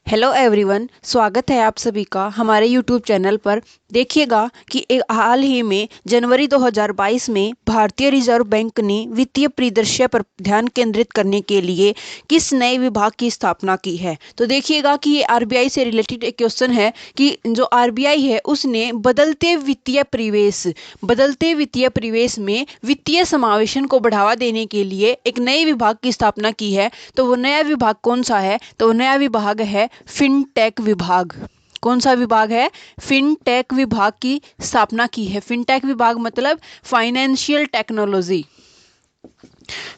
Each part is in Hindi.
हेलो एवरीवन, स्वागत है आप सभी का हमारे यूट्यूब चैनल पर। देखिएगा कि हाल ही में जनवरी 2022 में भारतीय रिजर्व बैंक ने वित्तीय परिदृश्य पर ध्यान केंद्रित करने के लिए किस नए विभाग की स्थापना की है। तो देखिएगा कि ये आरबीआई से रिलेटेड एक क्वेश्चन है कि जो आरबीआई है उसने बदलते वित्तीय परिवेश में वित्तीय समावेशन को बढ़ावा देने के लिए एक नए विभाग की स्थापना की है। तो वो नया विभाग कौन सा है? तो वो नया विभाग है फिनटेक विभाग। कौन सा विभाग है? फिनटेक विभाग की स्थापना की है। फिनटेक विभाग मतलब फाइनेंशियल टेक्नोलॉजी।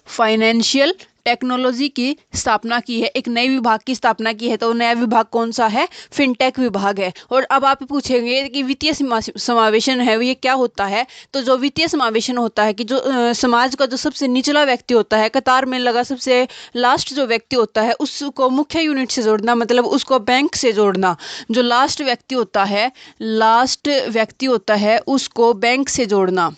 फाइनेंशियल टेक्नोलॉजी की स्थापना की है, एक नए विभाग की स्थापना की है। तो नया विभाग कौन सा है? फिनटेक विभाग है। और अब आप पूछेंगे कि वित्तीय समावेशन है ये क्या होता है? तो जो वित्तीय समावेशन होता है कि जो समाज का जो सबसे निचला व्यक्ति होता है, कतार में लगा सबसे लास्ट जो व्यक्ति होता है, उसको मुख्य यूनिट से जोड़ना, मतलब उसको बैंक से जोड़ना। जो लास्ट व्यक्ति होता है उसको बैंक से जोड़ना।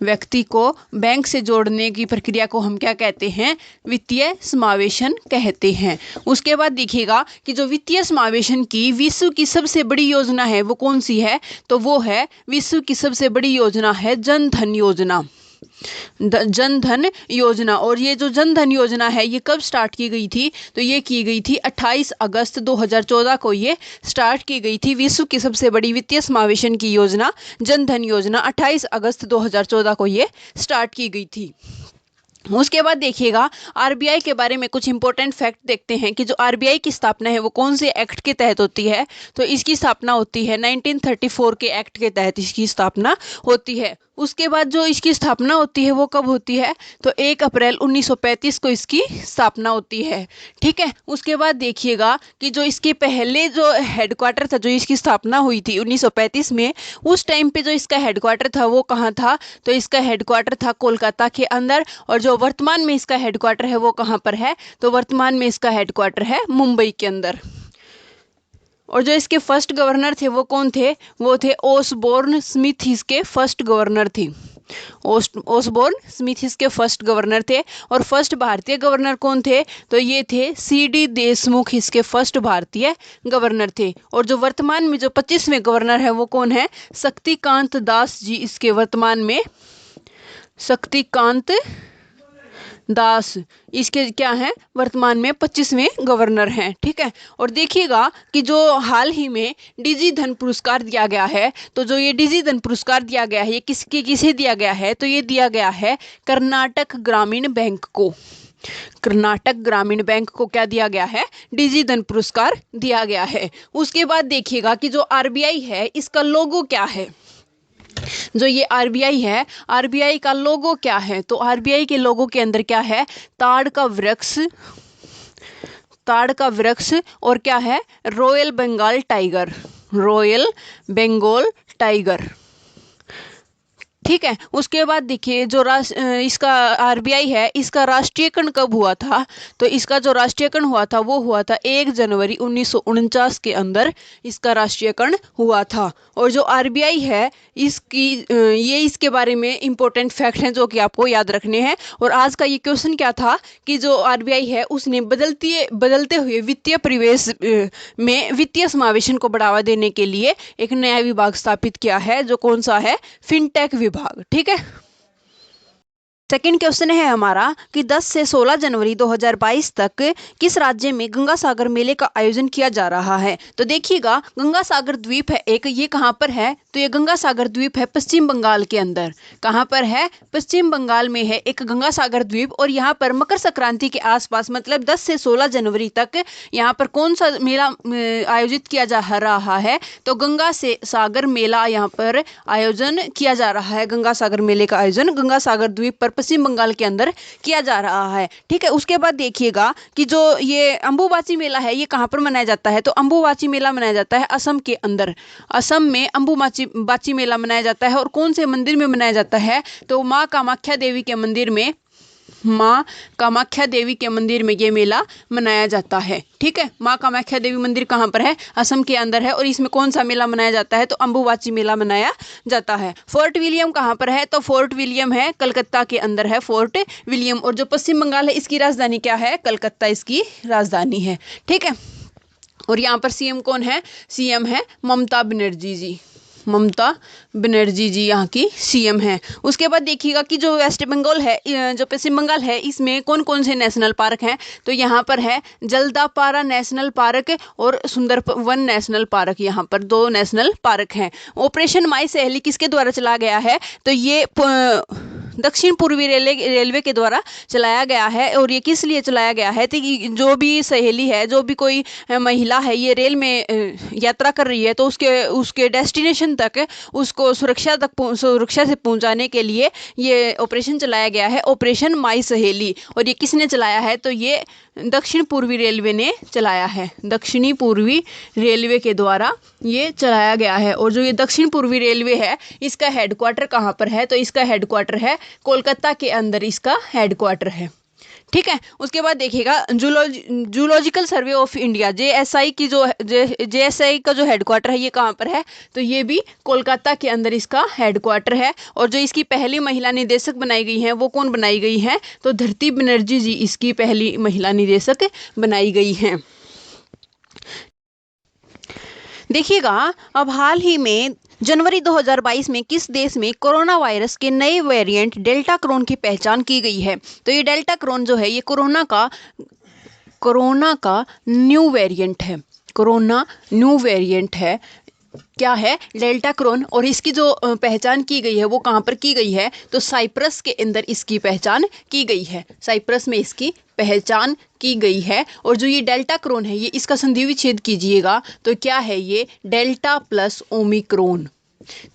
व्यक्ति को बैंक से जोड़ने की प्रक्रिया को हम क्या कहते हैं? वित्तीय समावेशन कहते हैं। उसके बाद देखिएगा कि जो वित्तीय समावेशन की विश्व की सबसे बड़ी योजना है वो कौन सी है? तो वो है विश्व की सबसे बड़ी योजना है जन धन योजना। जन धन योजना। और ये जो जन धन योजना है ये कब स्टार्ट की गई थी? तो ये की गई थी 28 अगस्त 2014 को ये स्टार्ट की गई थी। विश्व की सबसे बड़ी वित्तीय समावेशन की योजना जन धन योजना 28 अगस्त 2014 को ये स्टार्ट की गई थी। उसके बाद देखिएगा आरबीआई के बारे में कुछ इंपॉर्टेंट फैक्ट देखते हैं कि जो आरबीआई की स्थापना है वो कौन से एक्ट के तहत होती है। तो इसकी स्थापना होती है 1934 के एक्ट के तहत इसकी स्थापना होती है। उसके बाद जो इसकी स्थापना होती है वो कब होती है? तो 1 अप्रैल 1935 को इसकी स्थापना होती है। ठीक है। उसके बाद देखिएगा कि जो इसके पहले जो हेडक्वार्टर था, जो इसकी स्थापना हुई थी 1935 में, उस टाइम पे जो इसका हेडक्वार्टर था वो कहाँ था? तो इसका हेडक्वार्टर था कोलकाता के अंदर। और जो वर्तमान में इसका हेडक्वार्टर है वो कहाँ पर है? तो वर्तमान में इसका हेडक्वार्टर है मुंबई के अंदर। और जो इसके फर्स्ट गवर्नर थे वो कौन थे? वो थे ओसबोर्न स्मिथ, इसके फर्स्ट गवर्नर थे। ओसबोर्न स्मिथ इसके फर्स्ट गवर्नर थे। और फर्स्ट भारतीय गवर्नर कौन थे? तो ये थे सीडी देशमुख, इसके फर्स्ट भारतीय गवर्नर थे। और जो वर्तमान में जो 25वें गवर्नर है वो कौन है? शक्तिकांत दास जी, इसके वर्तमान में शक्तिकांत दास इसके क्या हैं? वर्तमान में 25वें गवर्नर हैं। ठीक है। और देखिएगा कि जो हाल ही में डिजी धन पुरस्कार दिया गया है, तो जो ये डिजी धन पुरस्कार दिया गया है ये किसे दिया गया है? तो ये दिया गया है कर्नाटक ग्रामीण बैंक को। कर्नाटक ग्रामीण बैंक को क्या दिया गया है? डिजी धन पुरस्कार दिया गया है। उसके बाद देखिएगा कि जो आरबीआई है इसका लोगो क्या है? जो ये आरबीआई है, आरबीआई का लोगो क्या है? तो आरबीआई के लोगो के अंदर क्या है? ताड़ का वृक्ष और क्या है? Royal Bengal tiger. Royal Bengal tiger. ठीक है। उसके बाद देखिए जो इसका आरबीआई है इसका राष्ट्रीयकरण कब हुआ था? तो इसका जो राष्ट्रीयकरण हुआ था वो हुआ था 1 जनवरी 1949 के अंदर इसका राष्ट्रीयकरण हुआ था। और जो आरबीआई है इसके बारे में इंपॉर्टेंट फैक्ट हैं जो कि आपको याद रखने हैं। और आज का ये क्वेश्चन क्या था कि जो आरबीआई है उसने बदलते हुए वित्तीय परिवेश में वित्तीय समावेशन को बढ़ावा देने के लिए एक नया विभाग स्थापित किया है, जो कौन सा है? फिनटेक विभाग। ठीक है। सेकंड क्वेश्चन है हमारा कि 10 से 16 जनवरी 2022 तक किस राज्य में गंगा सागर मेले का आयोजन किया जा रहा है? तो देखिएगा गंगा सागर द्वीप है एक, ये कहाँ पर है? तो ये गंगा सागर द्वीप है पश्चिम बंगाल के अंदर। कहाँ पर है? पश्चिम बंगाल में है एक गंगा सागर द्वीप। और यहाँ पर मकर संक्रांति के आसपास मतलब 10 से 16 जनवरी तक यहाँ पर कौन सा मेला आयोजित किया जा रहा है? तो गंगा से सागर मेला यहाँ पर आयोजन किया जा रहा है। गंगा सागर मेले का आयोजन गंगा सागर द्वीप पर पश्चिम बंगाल के अंदर किया जा रहा है। ठीक है। उसके बाद देखिएगा कि जो ये अंबुबाची मेला है ये कहाँ पर मनाया जाता है? तो अंबुबाची मेला मनाया जाता है असम के अंदर। असम में अंबुबाची मेला मनाया जाता है। और कौन से मंदिर में मनाया जाता है? तो माँ कामाख्या देवी के मंदिर में, माँ कामाख्या देवी के मंदिर में ये मेला मनाया जाता है। ठीक है। माँ कामाख्या देवी मंदिर कहाँ पर है? असम के अंदर है। और इसमें कौन सा मेला मनाया जाता है? तो अंबुबाची मेला मनाया जाता है। फोर्ट विलियम कहाँ पर है? तो फोर्ट विलियम है कलकत्ता के अंदर है फोर्ट विलियम। और जो पश्चिम बंगाल है इसकी राजधानी क्या है? कलकत्ता इसकी राजधानी है। ठीक है। और यहाँ पर सीएम कौन है? सीएम है ममता बनर्जी जी। ममता बनर्जी जी यहाँ की सीएम है। उसके बाद देखिएगा कि जो वेस्ट बंगाल है, जो पश्चिम बंगाल है, इसमें कौन कौन से नेशनल पार्क हैं? तो यहाँ पर है जलदापारा नेशनल पार्क और सुंदरवन नेशनल पार्क। यहाँ पर 2 नेशनल पार्क हैं। ऑपरेशन माई सहेली किसके द्वारा चला गया है? तो ये दक्षिण पूर्वी रेलवे के द्वारा चलाया गया है। और ये किस लिए चलाया गया है? तो जो भी सहेली है, जो भी कोई महिला है, ये रेल में यात्रा कर रही है, तो उसके डेस्टिनेशन तक उसको सुरक्षा से पहुंचाने के लिए ये ऑपरेशन चलाया गया है, ऑपरेशन माई सहेली। और ये किसने चलाया है? तो ये दक्षिण पूर्वी रेलवे ने चलाया है। दक्षिणी पूर्वी रेलवे के द्वारा ये चलाया गया है। और जो ये दक्षिण पूर्वी रेलवे है, इसका हेडक्वार्टर कहाँ पर है? तो इसका हेडक्वार्टर है कोलकाता के अंदर, इसका हेडक्वार्टर है। ठीक है। उसके बाद देखिएगा zoological survey of India, JSI की जो जेएसआई का जो हेडक्वार्टर है, ये कहाँ पर है? तो ये भी कोलकाता के अंदर इसका हेडक्वार्टर है। और जो इसकी पहली महिला निदेशक बनाई गई हैं, वो कौन बनाई गई हैं? तो धरती बनर्जी जी इसकी पहली महिला निदेशक बनाई गई हैं। देखिएगा, अब हाल ही में जनवरी 2022 में किस देश में कोरोना वायरस के नए वेरिएंट डेल्टा क्रोन की पहचान की गई है? तो ये डेल्टा क्रोन जो है, ये कोरोना का न्यू वेरिएंट है। कोरोना न्यू वेरिएंट है। क्या है? Deltacron. और इसकी जो पहचान की गई है, वो कहाँ पर की गई है? तो साइप्रस के अंदर इसकी पहचान की गई है। साइप्रस में इसकी पहचान की गई है। और जो ये डेल्टा क्रोन है, ये इसका संधि विच्छेद कीजिएगा तो क्या है? ये डेल्टा प्लस ओमिक्रोन।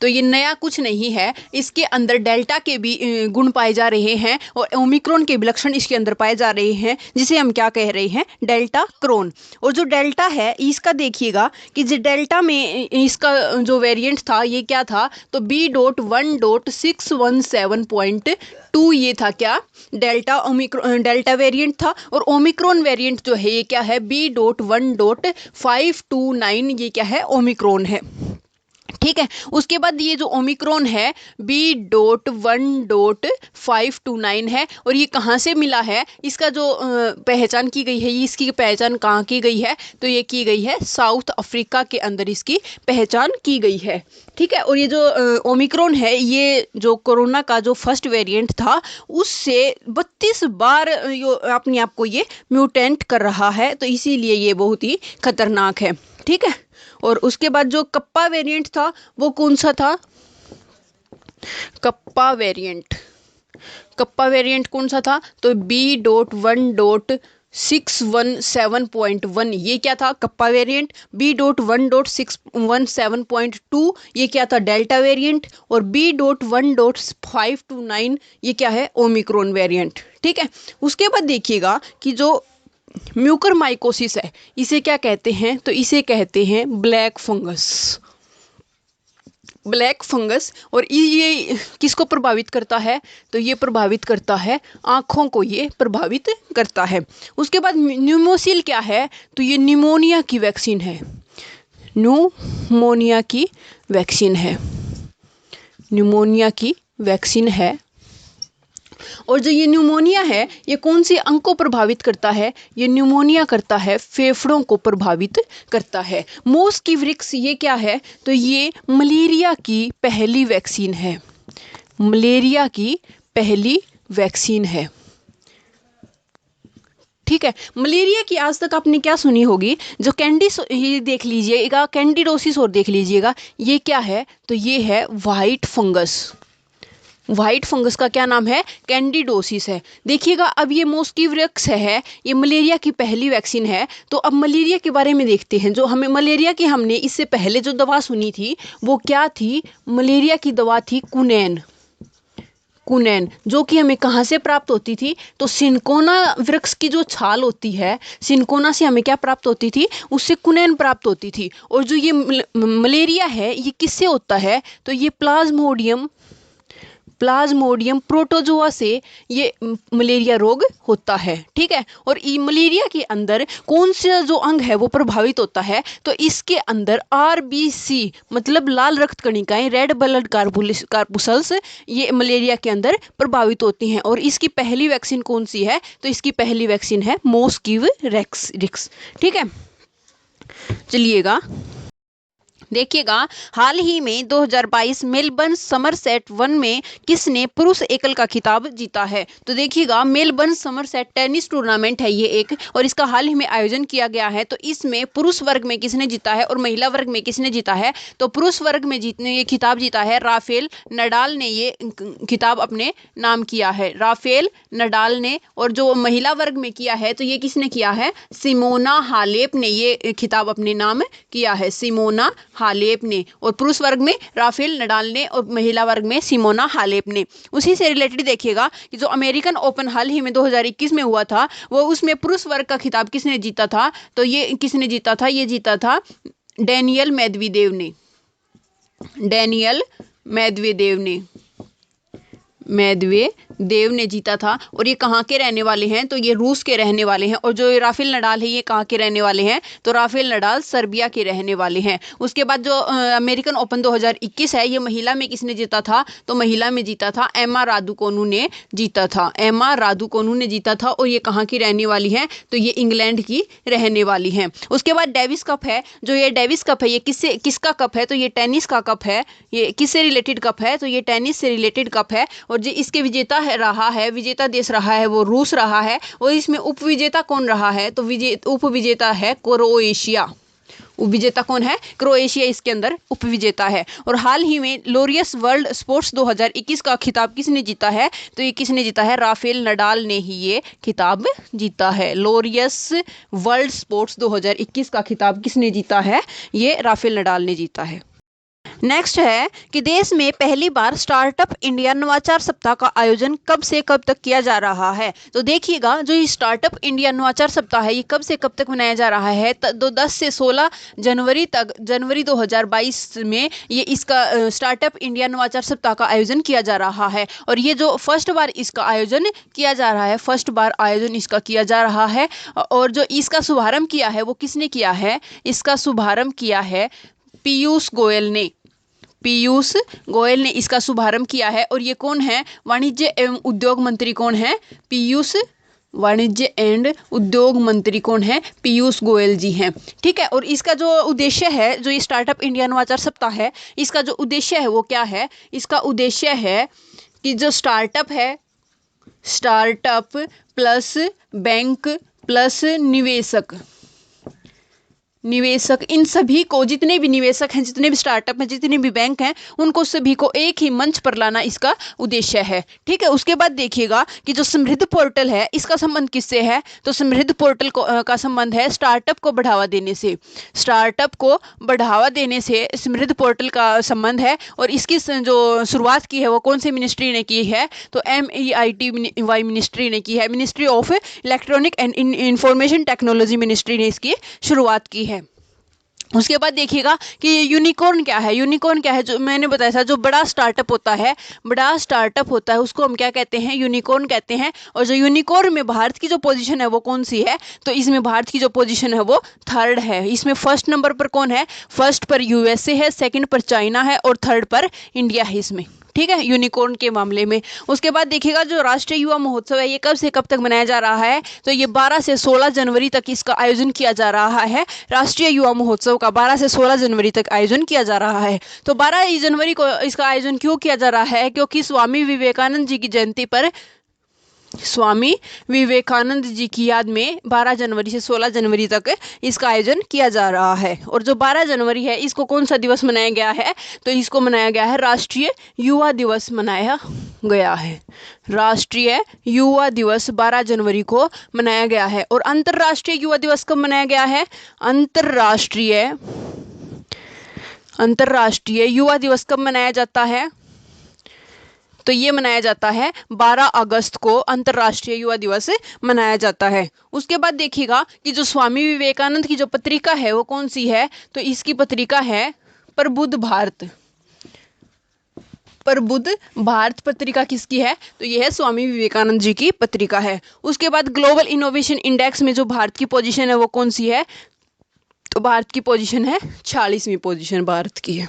तो ये नया कुछ नहीं है, इसके अंदर डेल्टा के भी गुण पाए जा रहे हैं और ओमिक्रॉन के भी लक्षण इसके अंदर पाए जा रहे हैं, जिसे हम क्या कह रहे हैं? Deltacron. और जो डेल्टा है, इसका देखिएगा कि जो डेल्टा में इसका जो वेरिएंट था, ये क्या था? तो B.1.617.2 ये था क्या? डेल्टा वेरिएंट था। और ओमिक्रॉन वेरिएंट जो है, ये क्या है? B.1.529 ये क्या है? ओमिक्रॉन है। ठीक है। उसके बाद ये जो ओमिक्रॉन है B.1.529 है। और ये कहाँ से मिला है? इसका जो पहचान की गई है, इसकी पहचान कहाँ की गई है? तो ये की गई है साउथ अफ्रीका के अंदर, इसकी पहचान की गई है। ठीक है। और ये जो ओमिक्रॉन है, ये जो कोरोना का जो फर्स्ट वेरिएंट था, उससे 32 बार अपने आप को ये म्यूटेंट कर रहा है, तो इसीलिए ये बहुत ही खतरनाक है। ठीक है। और उसके बाद जो कप्पा वेरिएंट था, वो कौन सा था? कप्पा वेरिएंट कौन सा था? तो B.1.617.1 ये क्या था? Kappa variant. B.1.617.2 ये क्या था? Delta variant. और B.1.529 ये क्या है? Omicron variant. ठीक है। उसके बाद देखिएगा कि जो म्यूकरमाइकोसिस है, इसे क्या कहते हैं? तो इसे कहते हैं ब्लैक फंगस। और ये किसको प्रभावित करता है? तो ये प्रभावित करता है आँखों को, ये प्रभावित करता है। उसके बाद न्यूमोसिल क्या है? तो ये निमोनिया की वैक्सीन है। न्यूमोनिया की वैक्सीन है। और जो ये न्यूमोनिया है, ये कौन से अंग को प्रभावित करता है? ये न्यूमोनिया करता है फेफड़ों को प्रभावित करता है। मोस्किवरिक्स ये क्या है? तो ये मलेरिया की पहली वैक्सीन है। ठीक है। मलेरिया की आज तक आपने क्या सुनी होगी? जो ये देख लीजिएगा, कैंडिडोसिस और देख लीजिएगा, ये क्या है? तो ये है व्हाइट फंगस का क्या नाम है? कैंडिडोसिस है। देखिएगा, अब ये मोस्किवरिक्स है, ये मलेरिया की पहली वैक्सीन है। तो अब मलेरिया के बारे में देखते हैं। जो हमें मलेरिया की हमने इससे पहले जो दवा सुनी थी, वो क्या थी? मलेरिया की दवा थी कुनैन, जो कि हमें कहाँ से प्राप्त होती थी? तो सिनकोना वृक्ष की जो छाल होती है, सिनकोना से हमें क्या प्राप्त होती थी? उससे कुनैन प्राप्त होती थी। और जो ये मलेरिया है, ये किससे होता है? तो ये प्लाज्मोडियम प्रोटोजोआ से ये मलेरिया रोग होता है। ठीक है। और मलेरिया के अंदर कौन सा जो अंग है वो प्रभावित होता है? तो इसके अंदर RBC मतलब लाल रक्त कणिकाएं, रेड ब्लड कार्पुसल्स, ये मलेरिया के अंदर प्रभावित होती हैं। और इसकी पहली वैक्सीन कौन सी है? तो इसकी पहली वैक्सीन है मोस्किवरिक्स। ठीक है। चलिएगा देखिएगा, हाल ही में 2022 मेलबर्न समरसेट 1 में किसने पुरुष एकल का खिताब जीता है? तो देखिएगा, मेलबर्न समरसेट टेनिस टूर्नामेंट है ये एक, और इसका हाल ही में आयोजन किया गया है। तो इसमें पुरुष वर्ग में किसने जीता है और महिला वर्ग में किसने जीता है? तो पुरुष वर्ग में जीतने ये खिताब जीता है राफेल नडाल ने ये खिताब अपने नाम किया है, राफेल नडाल ने। और जो महिला वर्ग में किया है तो ये किसने किया है? सिमोना हालेप ने ये खिताब अपने नाम किया है, सिमोना हालेप ने। और पुरुष वर्ग में राफेल नडाल ने और महिला वर्ग में सिमोना हालेप ने। उसी से रिलेटेड देखिएगा कि जो अमेरिकन ओपन हाल ही में 2021 में हुआ था, वो उसमें पुरुष वर्ग का खिताब किसने जीता था? तो ये किसने जीता था? ये जीता था डेनियल मेदवेदेव ने, डेनियल मेदवेदेव ने, मेदवेदेव ने जीता था। और ये कहाँ के रहने वाले हैं? तो ये रूस के रहने वाले हैं। और जो राफेल नडाल है ये कहाँ के रहने वाले हैं? तो राफेल नडाल सर्बिया के रहने वाले हैं। उसके बाद जो अमेरिकन ओपन 2021 है, ये महिला में किसने जीता था? तो महिला में जीता था एमा रादुकोनू ने जीता था, एमा रादुकोनू ने जीता था। और ये कहाँ की रहने वाली है? तो ये इंग्लैंड की रहने वाली हैं। उसके बाद डेविस कप है, जो ये डेविस कप है ये किसका कप है? तो ये टेनिस का कप है। ये किससे रिलेटेड कप है? तो ये टेनिस से रिलेटेड कप है। और जो इसके विजेता रहा है, विजेता देश रहा है वो रूस रहा है। और इसमें उपविजेता कौन रहा है? तो उपविजेता है क्रोएशिया। उपविजेता कौन है? क्रोएशिया इसके अंदर उपविजेता है। और हाल ही में लोरियस वर्ल्ड स्पोर्ट्स 2021 का खिताब किसने जीता है? तो ये किसने जीता है? राफेल नडाल ने ही ये खिताब जीता है। लोरियस वर्ल्ड स्पोर्ट्स 2021 का खिताब किसने जीता है? ये राफेल नडाल ने जीता है। नेक्स्ट है कि देश में पहली बार स्टार्टअप इंडिया नवाचार सप्ताह का आयोजन कब से कब तक किया जा रहा है? तो देखिएगा, जो ये स्टार्टअप इंडिया नवाचार सप्ताह है ये कब से कब तक मनाया जा रहा है? तो 10 से 16 जनवरी तक, जनवरी 2022 में ये इसका स्टार्टअप इंडिया नवाचार सप्ताह का आयोजन किया जा रहा है। और ये जो फर्स्ट बार इसका आयोजन किया जा रहा है, फर्स्ट बार आयोजन इसका किया जा रहा है। और जो इसका शुभारंभ किया है वो किसने किया है? इसका शुभारंभ किया है पीयूष गोयल ने, पीयूष गोयल ने इसका शुभारंभ किया है। और ये कौन है? वाणिज्य एवं उद्योग मंत्री कौन है? पीयूष, वाणिज्य एंड उद्योग मंत्री कौन है? पीयूष गोयल जी हैं। ठीक है। और इसका जो उद्देश्य है, जो ये स्टार्टअप इंडिया नवाचार सप्ताह है, इसका जो उद्देश्य है वो क्या है? इसका उद्देश्य है कि जो स्टार्टअप है, स्टार्टअप प्लस बैंक प्लस निवेशक, निवेशक, इन सभी को, जितने भी निवेशक हैं, जितने भी स्टार्टअप हैं, जितने भी बैंक हैं, उनको सभी को एक ही मंच पर लाना इसका उद्देश्य है। ठीक है। उसके बाद देखिएगा कि जो समृद्ध पोर्टल है इसका संबंध किससे है? तो समृद्ध पोर्टल का संबंध है स्टार्टअप को बढ़ावा देने से, स्टार्टअप को बढ़ावा देने से समृद्ध पोर्टल का संबंध है। और इसकी जो शुरुआत की है वो कौन सी मिनिस्ट्री ने की है? तो MEITY मिनिस्ट्री ने की है, ministry of electronic and information technology ministry ने इसकी शुरुआत की है। उसके बाद देखिएगा कि यूनिकॉर्न क्या है? यूनिकॉर्न क्या है? जो मैंने बताया था, जो बड़ा स्टार्टअप होता है, बड़ा स्टार्टअप होता है उसको हम क्या कहते हैं? यूनिकॉर्न कहते हैं। और जो यूनिकॉर्न में भारत की जो पोजीशन है वो कौन सी है? तो इसमें भारत की जो पोजीशन है वो 3rd है। इसमें फर्स्ट नंबर पर कौन है? फर्स्ट पर USA है, सेकंड पर चाइना है और 3rd पर इंडिया है इसमें। ठीक है, यूनिकॉर्न के मामले में। उसके बाद देखिएगा जो राष्ट्रीय युवा महोत्सव है ये कब से कब तक मनाया जा रहा है? तो ये 12 से 16 जनवरी तक इसका आयोजन किया जा रहा है। राष्ट्रीय युवा महोत्सव का 12 से 16 जनवरी तक आयोजन किया जा रहा है। तो 12 जनवरी को इसका आयोजन क्यों किया जा रहा है? क्योंकि स्वामी विवेकानंद जी की जयंती पर, स्वामी विवेकानंद जी की याद में 12 जनवरी से 16 जनवरी तक इसका आयोजन किया जा रहा है। और जो 12 जनवरी है इसको कौन सा दिवस मनाया गया है? तो इसको मनाया गया है राष्ट्रीय युवा दिवस मनाया गया है। राष्ट्रीय युवा दिवस 12 जनवरी को मनाया गया है। और अंतर्राष्ट्रीय युवा दिवस कब मनाया गया है? अंतर्राष्ट्रीय युवा दिवस कब मनाया जाता है? तो ये मनाया जाता है 12 अगस्त को अंतर्राष्ट्रीय युवा दिवस मनाया जाता है। उसके बाद देखिएगा कि जो स्वामी विवेकानंद की जो पत्रिका है वो कौन सी है? तो इसकी पत्रिका है प्रबुद्ध भारत। प्रबुद्ध भारत पत्रिका किसकी है? तो ये है स्वामी विवेकानंद जी की पत्रिका है। उसके बाद ग्लोबल इनोवेशन इंडेक्स में जो भारत की पोजीशन है वो कौन सी है? तो भारत की पोजीशन है 46वीं पोजीशन भारत की है।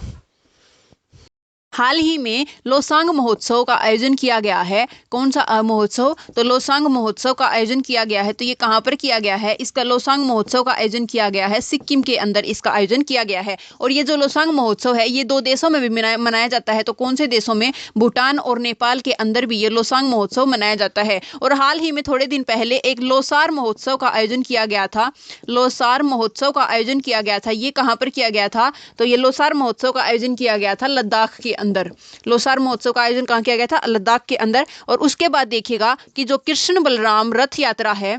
हाल ही में लोसांग महोत्सव का आयोजन किया गया है। कौन सा महोत्सव? तो लोसांग महोत्सव का आयोजन किया गया है। तो ये कहाँ पर किया गया है? इसका लोसांग महोत्सव का आयोजन किया गया है, सिक्किम के अंदर इसका आयोजन किया गया है। और ये जो लोसांग महोत्सव है ये 2 देशों में भी मनाया जाता है। तो कौन से देशों में? भूटान और नेपाल के अंदर भी ये लोसांग महोत्सव मनाया जाता है। और हाल ही में थोड़े दिन पहले एक लोसार महोत्सव का आयोजन किया गया था। लोसार महोत्सव का आयोजन किया गया था। ये कहाँ पर किया गया था? तो ये लोसार महोत्सव का आयोजन किया गया था लद्दाख के अंदर। लोसार महोत्सव का आयोजन कहाँ किया गया था? लद्दाख के अंदर। और उसके बाद देखिएगा कि जो कृष्ण बलराम रथ यात्रा है,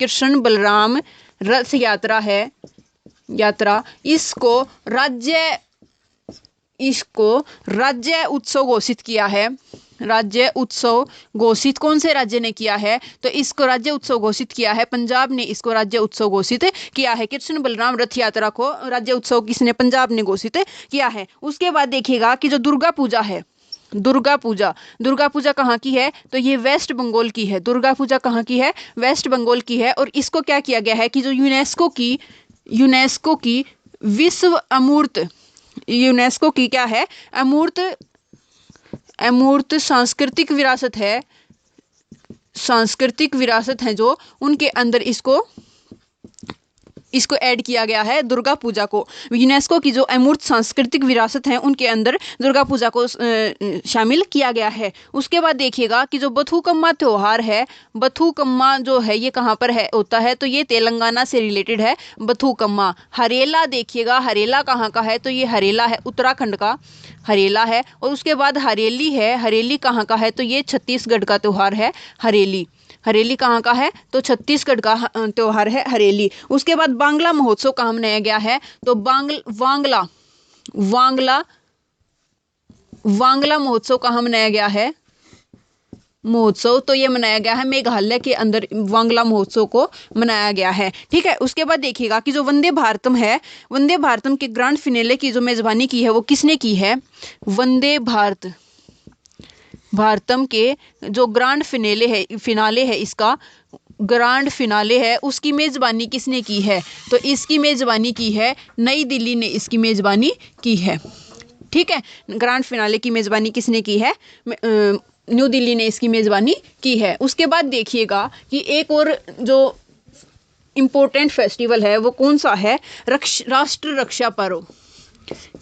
कृष्ण बलराम रथ यात्रा है, इसको राज्य उत्सव घोषित किया है। राज्य उत्सव घोषित कौन से राज्य ने किया है? तो इसको राज्य उत्सव घोषित किया है पंजाब ने, इसको राज्य उत्सव घोषित किया है। कृष्ण बलराम रथ यात्रा को राज्य उत्सव किसने? पंजाब ने घोषित किया है। उसके बाद देखिएगा कि जो दुर्गा पूजा है, दुर्गा पूजा कहाँ की है? तो ये वेस्ट बंगाल की है। दुर्गा पूजा कहाँ की है? वेस्ट बंगाल की है। और इसको क्या किया गया है कि जो यूनेस्को की विश्व अमूर्त, यूनेस्को की क्या है? अमूर्त सांस्कृतिक विरासत है, सांस्कृतिक विरासत है जो, उनके अंदर इसको ऐड किया गया है दुर्गा पूजा को। यूनेस्को की जो अमूर्त सांस्कृतिक विरासत है उनके अंदर दुर्गा पूजा को शामिल किया गया है। उसके बाद देखिएगा कि जो बथुकम्मा त्योहार है, बथुकम्मा जो है ये कहाँ पर है होता है? तो ये तेलंगाना से रिलेटेड है बथुकम्मा। हरेला देखिएगा, हरेला कहाँ का है? तो ये हरेला है उत्तराखंड का, हरेला है। और उसके बाद हरेली है, हरेली कहाँ का है? तो ये छत्तीसगढ़ का त्योहार है हरेली। हरेली कहाँ का है? तो छत्तीसगढ़ का त्योहार है हरेली। उसके बाद बांग्ला महोत्सव कहाँ मनाया गया है? तो वांगला महोत्सव कहाँ मनाया गया है? महोत्सव तो ये मनाया गया है मेघालय के अंदर, वांगला महोत्सव को मनाया गया है। ठीक है। उसके बाद देखिएगा कि जो वंदे भारतम है, वंदे भारतम के ग्रांड फिनाले की जो मेजबानी की है वो किसने की है? वंदे भारतम के जो ग्रांड फिनाले है इसका ग्रांड फिनाले है, उसकी मेजबानी किसने की है? तो इसकी मेजबानी की है नई दिल्ली ने, इसकी मेजबानी की है। ठीक है। ग्रांड फिनाले की मेजबानी किसने की है? न्यू दिल्ली ने इसकी मेजबानी की है। उसके बाद देखिएगा कि एक और जो इम्पोर्टेंट फेस्टिवल है वो कौन सा है? राष्ट्र रक्षा पर्व।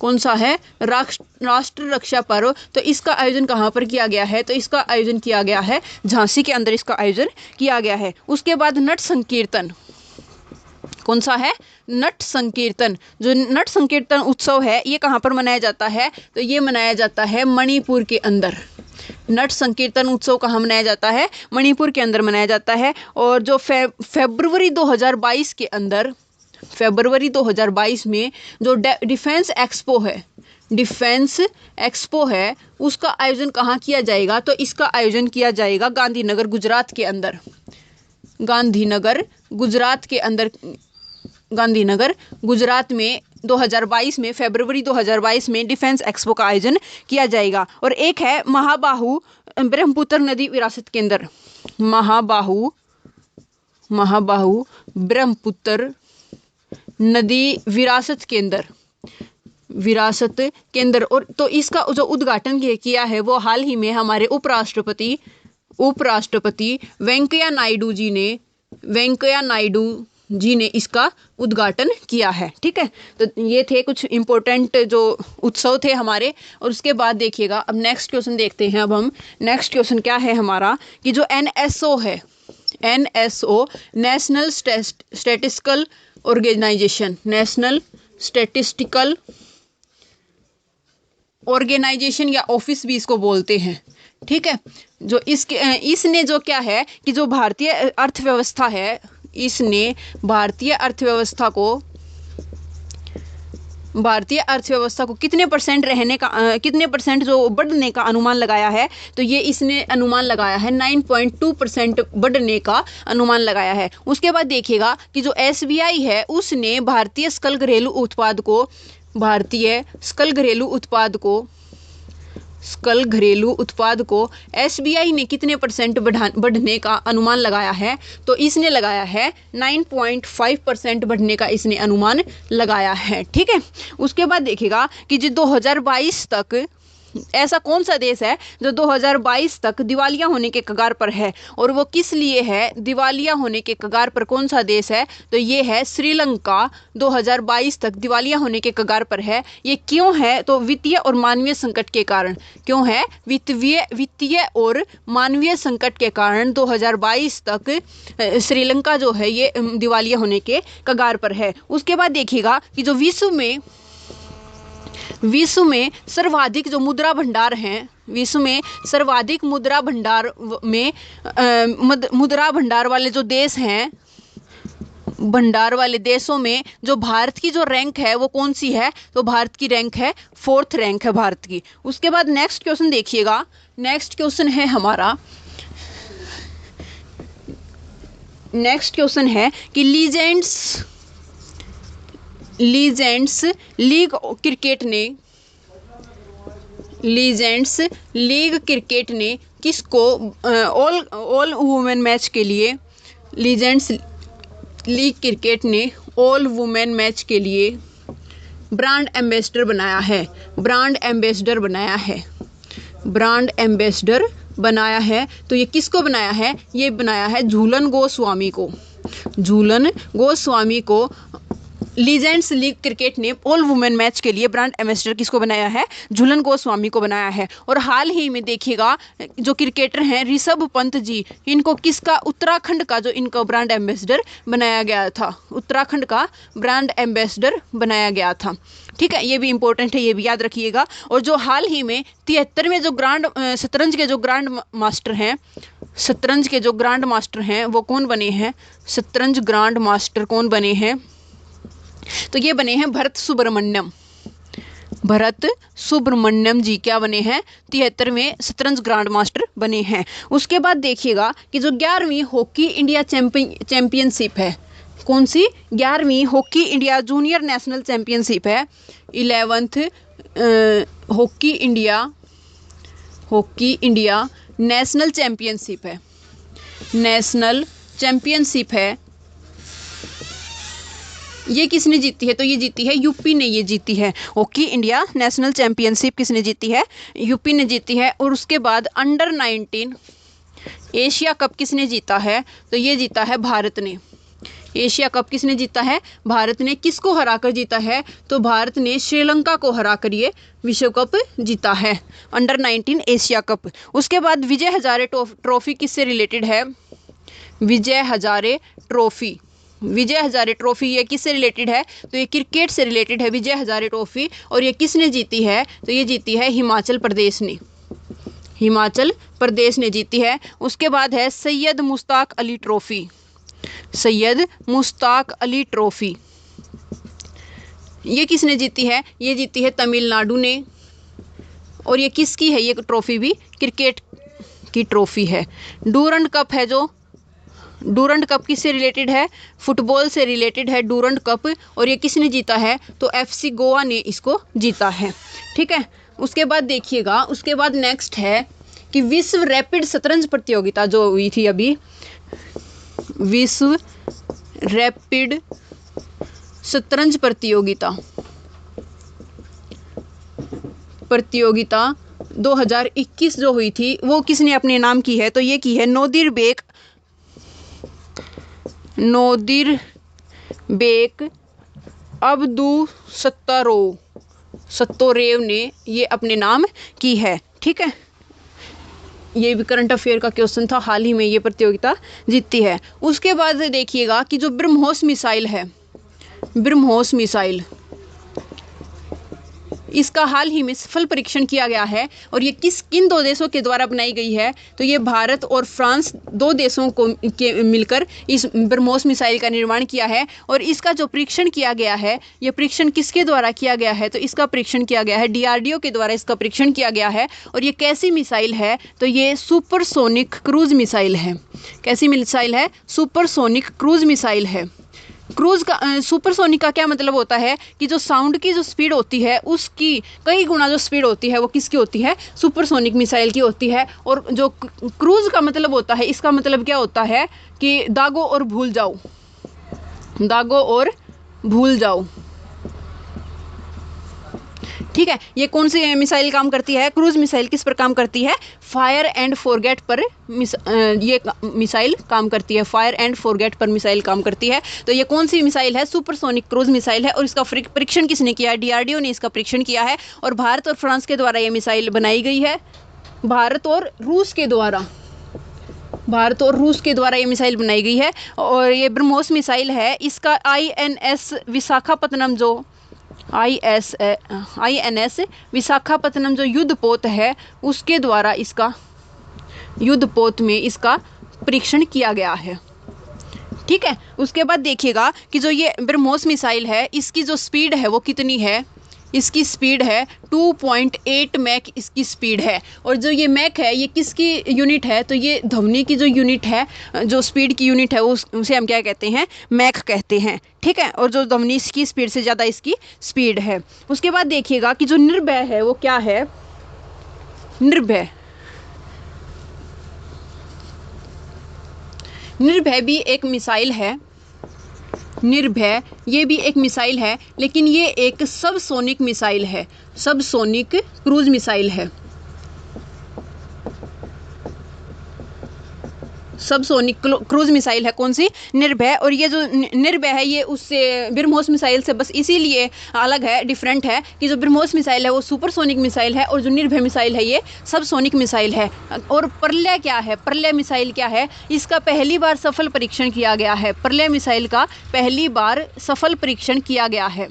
कौन सा है? राष्ट्र रक्षा पर्व। तो इसका आयोजन कहाँ पर किया गया है? तो इसका आयोजन किया गया है झांसी के अंदर, इसका आयोजन किया गया है। उसके बाद नट संकीर्तन, कौन सा है? नट संकीर्तन। जो नट संकीर्तन उत्सव है ये कहाँ पर मनाया जाता है? तो ये मनाया जाता है मणिपुर के अंदर। नट संकीर्तन उत्सव कहाँ मनाया जाता है? मणिपुर के अंदर मनाया जाता है। और जो फरवरी 2022 के अंदर, फरवरी 2022 में जो डिफेंस एक्सपो है उसका आयोजन कहाँ किया जाएगा? तो इसका आयोजन किया जाएगा गांधीनगर गुजरात के अंदर। गांधीनगर गुजरात में 2022 में, फरवरी 2022 में डिफेंस एक्सपो का आयोजन किया जाएगा। और एक है महाबाहु ब्रह्मपुत्र नदी विरासत केंद्र, महाबाहु ब्रह्मपुत्र नदी विरासत केंद्र। और तो इसका जो उद्घाटन किया है वो हाल ही में हमारे उपराष्ट्रपति वेंकैया नायडू जी ने इसका उद्घाटन किया है। ठीक है। तो ये थे कुछ इंपॉर्टेंट जो उत्सव थे हमारे। और उसके बाद देखिएगा अब नेक्स्ट क्वेश्चन देखते हैं। अब हम नेक्स्ट क्वेश्चन क्या है हमारा कि जो NSO है, NSO national statistical organisation, national statistical organisation या ऑफिस भी इसको बोलते हैं। ठीक है। जो इसने जो क्या है कि जो भारतीय अर्थव्यवस्था है, इसने भारतीय अर्थव्यवस्था को कितने परसेंट जो बढ़ने का अनुमान लगाया है? तो ये इसने अनुमान लगाया है 9.2% बढ़ने का अनुमान लगाया है। उसके बाद देखिएगा कि जो SBI है उसने भारतीय सकल घरेलू उत्पाद को SBI ने कितने परसेंट बढ़ने का अनुमान लगाया है? तो इसने लगाया है 9.5% बढ़ने का इसने अनुमान लगाया है। ठीक है। उसके बाद देखिएगा कि जो 2022 तक ऐसा कौन सा देश है जो 2022 तक दिवालिया होने के कगार पर है, और वो किस लिए है दिवालिया होने के कगार पर? कौन सा देश है? तो ये है श्रीलंका। 2022 तक दिवालिया होने के कगार पर है। ये क्यों है? तो वित्तीय और मानवीय संकट के कारण। क्यों है? वित्तीय और मानवीय संकट के कारण 2022 तक श्रीलंका जो है ये दिवालिया होने के कगार पर है। उसके बाद देखिएगा कि जो विश्व में सर्वाधिक जो मुद्रा भंडार हैं, विश्व में सर्वाधिक मुद्रा भंडार में मुद्रा भंडार वाले जो देश हैं, भंडार वाले देशों में जो भारत की जो रैंक है वो कौन सी है? तो भारत की रैंक है 4th रैंक है भारत की। उसके बाद नेक्स्ट क्वेश्चन देखिएगा। नेक्स्ट क्वेश्चन है हमारा, नेक्स्ट क्वेश्चन है कि लीजेंड्स लीग क्रिकेट ने किसको ऑल वुमेन मैच के लिए, लीजेंड्स लीग क्रिकेट ने ऑल वुमेन मैच के लिए ब्रांड एम्बेसडर बनाया है? ब्रांड एम्बेसडर बनाया है। तो ये किसको बनाया है? ये बनाया है झूलन गोस्वामी को। लीजेंड्स लीग क्रिकेट ने ऑल वुमेन मैच के लिए ब्रांड एम्बेसडर किसको बनाया है? झूलन गोस्वामी को बनाया है। और हाल ही में देखिएगा जो क्रिकेटर हैं ऋषभ पंत जी, इनको किसका, उत्तराखंड का जो इनका ब्रांड एम्बेसडर बनाया गया था, उत्तराखंड का ब्रांड एम्बेसडर बनाया गया था। ठीक है, ये भी इंपॉर्टेंट है, ये भी याद रखिएगा। और जो हाल ही में 73वें जो शतरंज के जो ग्रांड मास्टर हैं वो कौन बने हैं? शतरंज ग्रांड मास्टर कौन बने हैं? तो ये बने हैं भरत सुब्रमण्यम जी क्या बने हैं? 73वें शतरंज ग्रांड मास्टर बने हैं। उसके बाद देखिएगा कि जो 11वीं हॉकी इंडिया चैंपियनशिप है, कौन सी? 11वीं hockey India junior national championship है। 11th hockey India national championship है। ये किसने जीती है? तो ये जीती है यूपी ने, ये जीती है हॉकी इंडिया नेशनल चैंपियनशिप। किसने जीती है? यूपी ने जीती है। और उसके बाद अंडर 19 एशिया कप किसने जीता है? तो ये जीता है भारत ने। एशिया कप किसने जीता है? भारत ने। किसको हराकर जीता है? तो भारत ने श्रीलंका को हराकर ये विश्व कप जीता है, अंडर 19 एशिया कप। उसके बाद विजय हजारे ट्रॉफी किससे रिलेटेड है? विजय हजारे ट्रॉफी ये किससे रिलेटेड है? तो ये क्रिकेट से रिलेटेड है, विजय हजारे ट्रॉफी। और ये किसने जीती है? तो ये जीती है हिमाचल प्रदेश ने जीती है। उसके बाद है सैयद मुश्ताक अली ट्रॉफी। ये किसने जीती है? ये जीती है तमिलनाडु ने। और ये किसकी है? ये ट्रॉफी भी क्रिकेट की ट्रॉफी है। डूरंड कप है, जो डूरंड कप किससे रिलेटेड है? फुटबॉल से रिलेटेड है डूरंड कप। और ये किसने जीता है? तो FC गोवा ने इसको जीता है। ठीक है, उसके बाद देखिएगा, उसके बाद नेक्स्ट है कि विश्व रैपिड शतरंज प्रतियोगिता जो हुई थी अभी, विश्व रैपिड शतरंज प्रतियोगिता 2021 जो हुई थी वो किसने अपने नाम की है? तो ये की है नोदिरबेक अब्दुसत्तारोव ने ये अपने नाम की है। ठीक है, ये भी करंट अफेयर का क्वेश्चन था, हाल ही में ये प्रतियोगिता जीती है। उसके बाद देखिएगा कि जो ब्रह्मोस मिसाइल इसका हाल ही में सफल परीक्षण किया गया है। और ये किन 2 देशों के द्वारा बनाई गई है? तो ये भारत और फ्रांस 2 देशों को मिलकर इस ब्रह्मोस मिसाइल का निर्माण किया है। और इसका जो परीक्षण किया गया है, ये परीक्षण किसके द्वारा किया गया है? तो इसका परीक्षण किया गया है DRDO के द्वारा, इसका परीक्षण किया गया है। और ये कैसी मिसाइल है? तो ये सुपरसोनिक क्रूज मिसाइल है। कैसी मिसाइल है? सुपरसोनिक क्रूज मिसाइल है। क्रूज का सुपरसोनिक का क्या मतलब होता है कि जो साउंड की जो स्पीड होती है उसकी कई गुना जो स्पीड होती है वो किसकी होती है? सुपरसोनिक मिसाइल की होती है। और जो क्रूज का मतलब होता है, इसका मतलब क्या होता है कि दागो और भूल जाओ। ठीक है, ये कौन सी मिसाइल काम करती है? क्रूज मिसाइल किस पर काम करती है? फायर एंड फॉरगेट पर ये मिसाइल काम करती है। फायर एंड फॉरगेट पर मिसाइल काम करती है। तो ये कौन सी मिसाइल है? सुपरसोनिक क्रूज मिसाइल है। और इसका परीक्षण किसने किया है? डीआरडीओ ने इसका परीक्षण किया है। और भारत और फ्रांस के द्वारा ये मिसाइल बनाई गई है। भारत और रूस के द्वारा ये मिसाइल बनाई गई है। और ये ब्रह्मोस मिसाइल है। इसका INS विशाखापत्तनम जो INS विशाखापत्तनम जो युद्धपोत है, उसके द्वारा इसका युद्धपोत में इसका परीक्षण किया गया है। ठीक है, उसके बाद देखिएगा कि जो ये ब्रह्मोस मिसाइल है, इसकी जो स्पीड है वो कितनी है? इसकी स्पीड है 2.8 मैक इसकी स्पीड है। और जो ये मैक है ये किसकी यूनिट है? तो ये ध्वनि की जो यूनिट है, जो स्पीड की यूनिट है, उसे हम क्या कहते हैं? मैक कहते हैं। ठीक है, और जो ध्वनि की स्पीड से ज़्यादा इसकी स्पीड है। उसके बाद देखिएगा कि जो निर्भय है वो क्या है? निर्भय भी एक मिसाइल है। निर्भय ये भी एक मिसाइल है, लेकिन ये एक सबसोनिक मिसाइल है। सबसोनिक क्रूज मिसाइल है। सबसोनिक क्रूज मिसाइल है कौन सी? निर्भय। और ये जो निर्भय है ये उससे ब्रह्मोस मिसाइल से बस इसीलिए अलग है, डिफरेंट है कि जो ब्रह्मोस मिसाइल है वो सुपरसोनिक मिसाइल है और जो निर्भय मिसाइल है ये सबसोनिक मिसाइल है। और प्रलय क्या है? प्रलय मिसाइल क्या है? इसका पहली बार सफल परीक्षण किया गया है। प्रलय मिसाइल का पहली बार सफल परीक्षण किया गया है।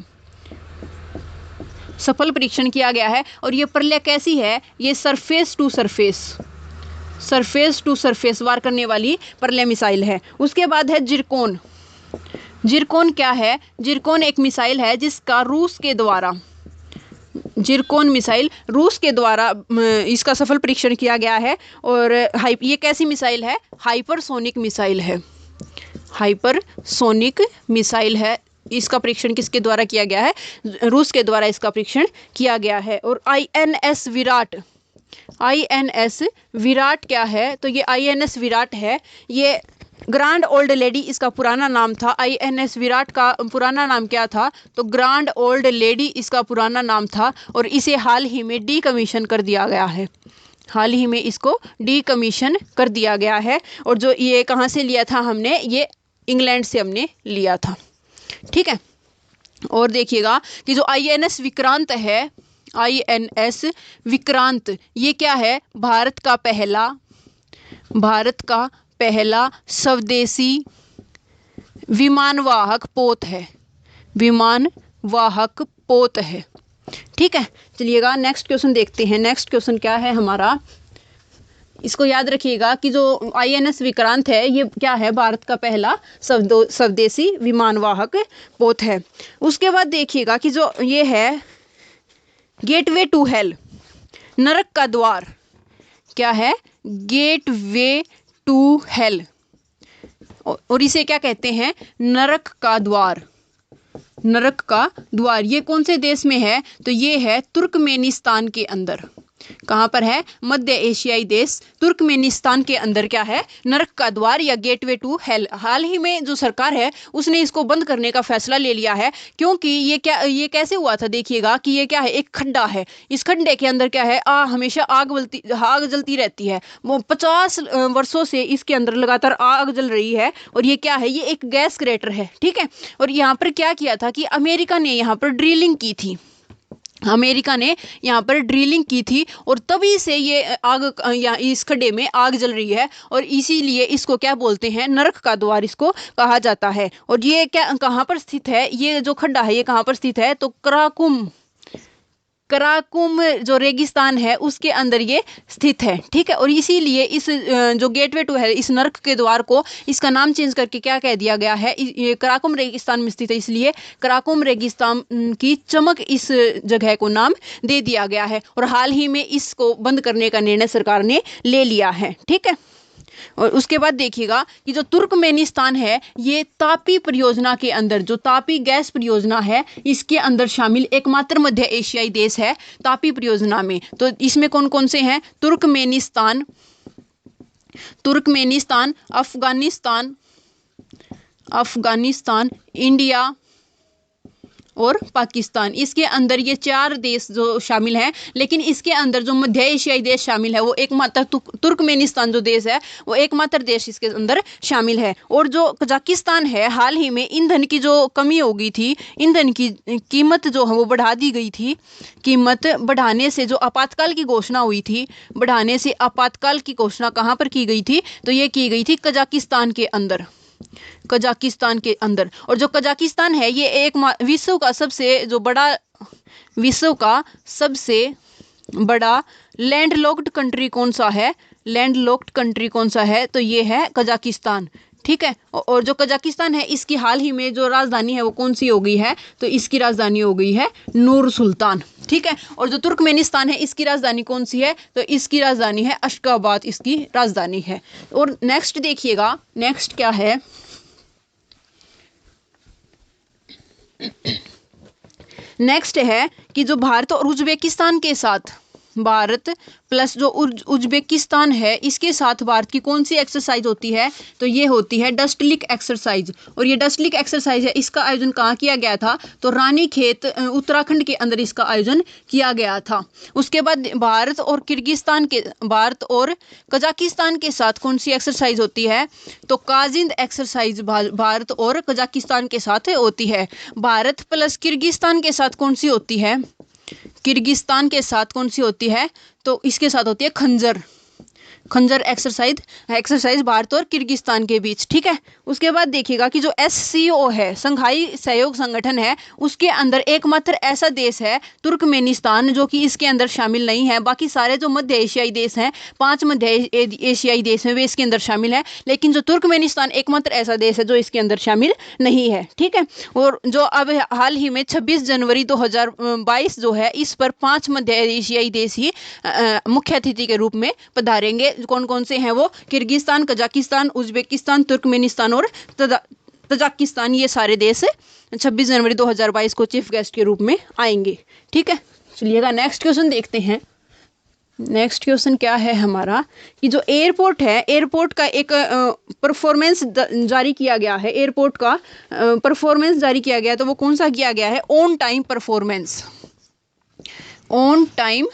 सफल परीक्षण किया गया है। और ये प्रलय कैसी है? ये सरफेस टू सरफेस वार करने वाली प्रलय मिसाइल है। उसके बाद है जिरकोन। जिरकोन क्या है? जिरकोन एक मिसाइल है जिसका रूस के द्वारा इसका सफल परीक्षण किया गया है। और ये कैसी मिसाइल है? हाइपरसोनिक मिसाइल है। हाइपरसोनिक मिसाइल है। इसका परीक्षण किसके द्वारा किया गया है? रूस के द्वारा इसका परीक्षण किया गया है। और INS विराट क्या है? तो ये INS विराट है। ये ग्रांड ओल्ड लेडी इसका पुराना नाम था। INS विराट का पुराना नाम क्या था? तो ग्रांड ओल्ड लेडी इसका पुराना नाम था। और इसे हाल ही में डीकमीशन कर दिया गया है। हाल ही में इसको डीकमीशन कर दिया गया है। और जो ये कहाँ से लिया था हमने? ये इंग्लैंड से हमने लिया था। ठीक है, और देखिएगा कि जो INS विक्रांत है, INS विक्रांत ये क्या है? भारत का पहला स्वदेशी विमानवाहक पोत है। ठीक है, चलिएगा नेक्स्ट क्वेश्चन देखते हैं। नेक्स्ट क्वेश्चन क्या है हमारा? इसको याद रखिएगा कि जो INS विक्रांत है ये क्या है? भारत का पहला स्वदेशी विमानवाहक पोत है। उसके बाद देखिएगा कि जो ये है गेटवे टू हेल, नरक का द्वार। क्या है? Gateway to hell. और इसे क्या कहते हैं? नरक का द्वार। ये कौन से देश में है? तो ये है तुर्कमेनिस्तान के अंदर। कहाँ पर है? मध्य एशियाई देश तुर्कमेनिस्तान के अंदर क्या है? नरक का द्वार या गेटवे टू हेल। हाल ही में जो सरकार है उसने इसको बंद करने का फैसला ले लिया है। क्योंकि ये कैसे हुआ था? देखिएगा कि ये क्या है? एक खड्डा है। इस खड्डे के अंदर क्या है? हमेशा आग जलती रहती है। वो 50 वर्षों से इसके अंदर लगातार आग जल रही है। और ये क्या है? ये एक गैस क्रेटर है। ठीक है, और यहाँ पर क्या किया था कि अमेरिका ने यहाँ पर ड्रिलिंग की थी। और तभी से ये आग या इस खड्डे में आग जल रही है। और इसीलिए इसको क्या बोलते हैं? नरक का द्वार इसको कहा जाता है। और ये कहाँ पर स्थित है? ये जो खड्डा है ये कहाँ पर स्थित है? तो कराकुम जो रेगिस्तान है उसके अंदर ये स्थित है। ठीक है, और इसीलिए इस जो गेटवे टू है, इस नरक के द्वार को इसका नाम चेंज करके क्या कह दिया गया है? ये कराकुम रेगिस्तान में स्थित है, इसलिए कराकुम रेगिस्तान की चमक इस जगह को नाम दे दिया गया है। और हाल ही में इसको बंद करने का निर्णय सरकार ने ले लिया है। ठीक है, और उसके बाद देखिएगा कि जो तुर्कमेनिस्तान है ये तापी परियोजना के अंदर, जो तापी गैस परियोजना है इसके अंदर शामिल एकमात्र मध्य एशियाई देश है तापी परियोजना में। तो इसमें कौन कौन से हैं? तुर्कमेनिस्तान, अफगानिस्तान, इंडिया और पाकिस्तान। इसके अंदर ये 4 देश जो शामिल हैं, लेकिन इसके अंदर जो मध्य एशियाई देश शामिल है वो एकमात्र तुर्कमेनिस्तान जो देश है वो एकमात्र देश इसके अंदर शामिल है। और जो कजाकिस्तान है, हाल ही में ईंधन की जो कमी हो गई थी, ईंधन की कीमत जो है वो बढ़ा दी गई थी। कीमत बढ़ाने से जो आपातकाल की घोषणा हुई थी, बढ़ाने से आपातकाल की घोषणा कहाँ पर की गई थी, तो ये की गई थी कजाकिस्तान के अंदर, कजाकिस्तान के अंदर। और जो कजाकिस्तान है ये एक विश्व का सबसे बड़ा लैंडलॉक्ड कंट्री कौन सा है, लैंडलॉक्ड कंट्री कौन सा है, तो ये है कजाकिस्तान। ठीक है। और जो कजाकिस्तान है इसकी हाल ही में जो राजधानी है वो कौन सी हो गई है, तो इसकी राजधानी हो गई है नूर सुल्तान। ठीक है। और जो तुर्कमेनिस्तान है इसकी राजधानी कौन सी है, तो इसकी राजधानी है अशगाबाद, इसकी राजधानी है। और नेक्स्ट देखिएगा, नेक्स्ट क्या है, नेक्स्ट है कि जो भारत और उज्बेकिस्तान के साथ, भारत प्लस जो उज्बेकिस्तान है इसके साथ भारत की कौन सी एक्सरसाइज होती है, तो ये होती है डस्टलिक एक्सरसाइज। और ये डस्टलिक एक्सरसाइज है, इसका आयोजन कहाँ किया गया था, तो रानीखेत उत्तराखंड के अंदर इसका आयोजन किया गया था। उसके बाद भारत और कजाकिस्तान के साथ कौन सी एक्सरसाइज होती है, तो काजिंद एक्सरसाइज भारत और कजाकिस्तान के साथ होती है। भारत प्लस किर्गिस्तान के साथ कौन सी होती है, किर्गिस्तान के साथ कौन सी होती है, तो इसके साथ होती है खंजर एक्सरसाइज भारत और किर्गिस्तान के बीच। ठीक है। उसके बाद देखिएगा कि जो SCO है, संघाई सहयोग संगठन है, उसके अंदर एकमात्र ऐसा देश है तुर्कमेनिस्तान जो कि इसके अंदर शामिल नहीं है। बाकी सारे जो मध्य एशियाई देश हैं, 5 मध्य एशियाई देश हैं, वे इसके अंदर शामिल है, लेकिन जो तुर्कमेनिस्तान एकमात्र ऐसा देश है जो इसके अंदर शामिल नहीं है। ठीक है। और जो अब हाल ही में 26 जनवरी 2022 जो है, इस पर 5 मध्य एशियाई देश ही मुख्य अतिथि के रूप में पधारेंगे। कौन कौन से हैं वो, किर्गिस्तान, कजाकिस्तान, उज्बेकिस्तान, तुर्कमेनिस्तान और तजाकिस्तान। ये सारे देश 26 जनवरी 2022 को चीफ गेस्ट के रूप में आएंगे। ठीक है। चलिएगा नेक्स्ट क्वेश्चन देखते हैं। नेक्स्ट क्वेश्चन क्या है हमारा, कि जो एयरपोर्ट है, एयरपोर्ट का एक परफॉर्मेंस जारी किया गया है, एयरपोर्ट का परफॉर्मेंस जारी किया गया है, तो वो कौन सा किया गया है, on time performance, on time